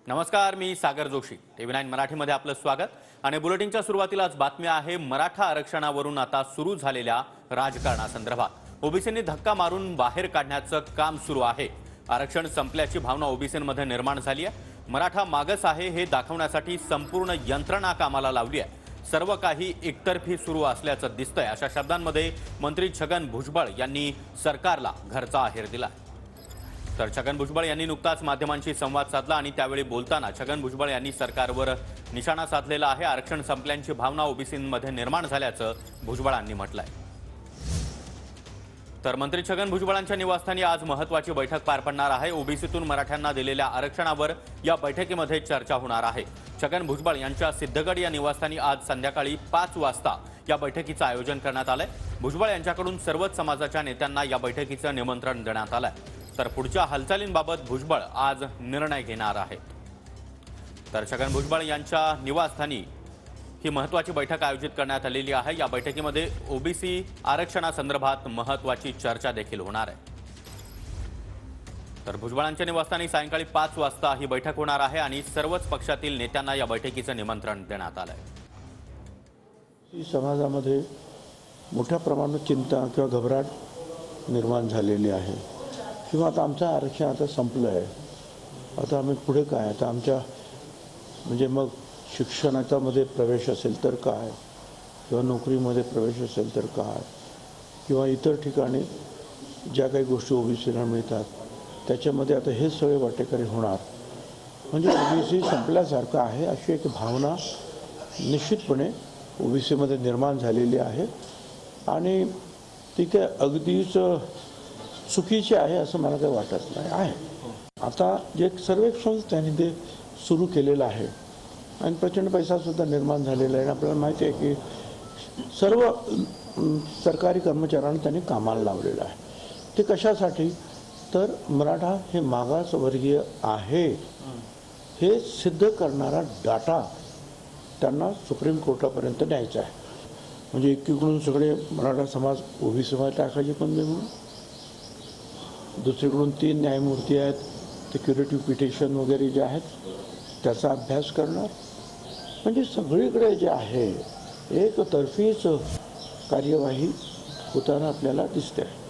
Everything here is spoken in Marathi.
नमस्कार, मी सागर जोशी. TV9 मराठीमध्ये आपलं स्वागत आणि बुलेटिनच्या सुरुवातीलाच बातमी आहे मराठा आरक्षणावरून आता सुरू झालेल्या राजकारणासंदर्भात. ओबीसींनी धक्का मारून बाहेर काढण्याचं काम सुरू आहे. आरक्षण संपल्याची भावना ओबीसींमध्ये निर्माण झाली आहे. मराठा मागास आहे हे दाखवण्यासाठी संपूर्ण यंत्रणा कामाला लावली आहे. सर्व काही एकतर्फी सुरू असल्याचं दिसतंय. अशा शब्दांमध्ये मंत्री छगन भुजबळ यांनी सरकारला घरचा आहेर दिला. तर छगन भुजबळ यांनी नुकताच माध्यमांशी संवाद साधला आणि त्यावेळी बोलताना छगन भुजबळ यांनी सरकारवर निशाणा साधलेला आहे. आरक्षण संपल्याची भावना ओबीसींमध्ये निर्माण झाल्याचं भुजबळांनी म्हटलंय. तर मंत्री छगन भुजबळांच्या निवासस्थानी आज महत्त्वाची बैठक पार पडणार आहे. ओबीसीतून मराठ्यांना दिलेल्या आरक्षणावर या बैठकीमध्ये चर्चा होणार आहे. छगन भुजबळ यांच्या सिद्धगड या निवासस्थानी आज संध्याकाळी 5 वाजता या बैठकीचं आयोजन करण्यात आलंय. भुजबळ यांच्याकडून सर्वच समाजाच्या नेत्यांना या बैठकीचं निमंत्रण देण्यात आलंय. तर पुढच्या हालचालींबाबत भुजबळ आज निर्णय घेणार आहेत. तर छगन भुजबळ यांच्या निवासस्थानी ही महत्त्वाची बैठक आयोजित करण्यात आलेली आहे. या बैठकीमध्ये ओबीसी आरक्षणासंदर्भात महत्त्वाची चर्चा देखील होणार आहे. तर भुजबळांच्या निवासस्थानी सायंकाळी 5 वाजता ही बैठक होणार आहे आणि सर्वच पक्षातील नेत्यांना या बैठकीचं निमंत्रण देण्यात आलंय. समाजामध्ये मोठ्या प्रमाणात चिंता किंवा घबराट निर्माण झालेली आहे किंवा आता आमचं आरक्षण आता संपलं आहे, आता आम्ही पुढे काय, आता आमच्या म्हणजे मग शिक्षणामध्ये प्रवेश असेल तर काय, किंवा नोकरीमध्ये प्रवेश असेल तर काय, किंवा इतर ठिकाणी ज्या काही गोष्टी ओबीसीला मिळतात त्याच्यामध्ये आता हे सगळे वाटेकरी होणार, म्हणजे ओबीसी संपल्यासारखं आहे अशी एक भावना निश्चितपणे ओबीसीमध्ये निर्माण झालेली आहे. आणि ती काय अगदीच चुकीची आहे असं मला काही वाटत नाही आहे. आता जे सर्वेक्षण त्यांनी ते सुरू केलेलं आहे आणि प्रचंड पैसासुद्धा निर्माण झालेला आहे. आपल्याला माहिती आहे की सर्व सरकारी कर्मचाऱ्यांना त्यांनी कामाला लावलेलं आहे. ते कशासाठी, तर मराठा हे मागासवर्गीय आहे हे सिद्ध करणारा डाटा त्यांना सुप्रीम कोर्टापर्यंत न्यायचा आहे. म्हणजे एकीकडून सगळे मराठा समाज ओबीसीमध्ये टाकायचे पण म्हणून, दुसरीकडून 3 न्यायमूर्ती आहेत ते क्युरेटिव्ह पिटिशन वगैरे जे आहेत त्याचा अभ्यास करणार. म्हणजे सगळीकडे जे आहे एकतर्फीच कार्यवाही होताना आपल्याला दिसते आहे.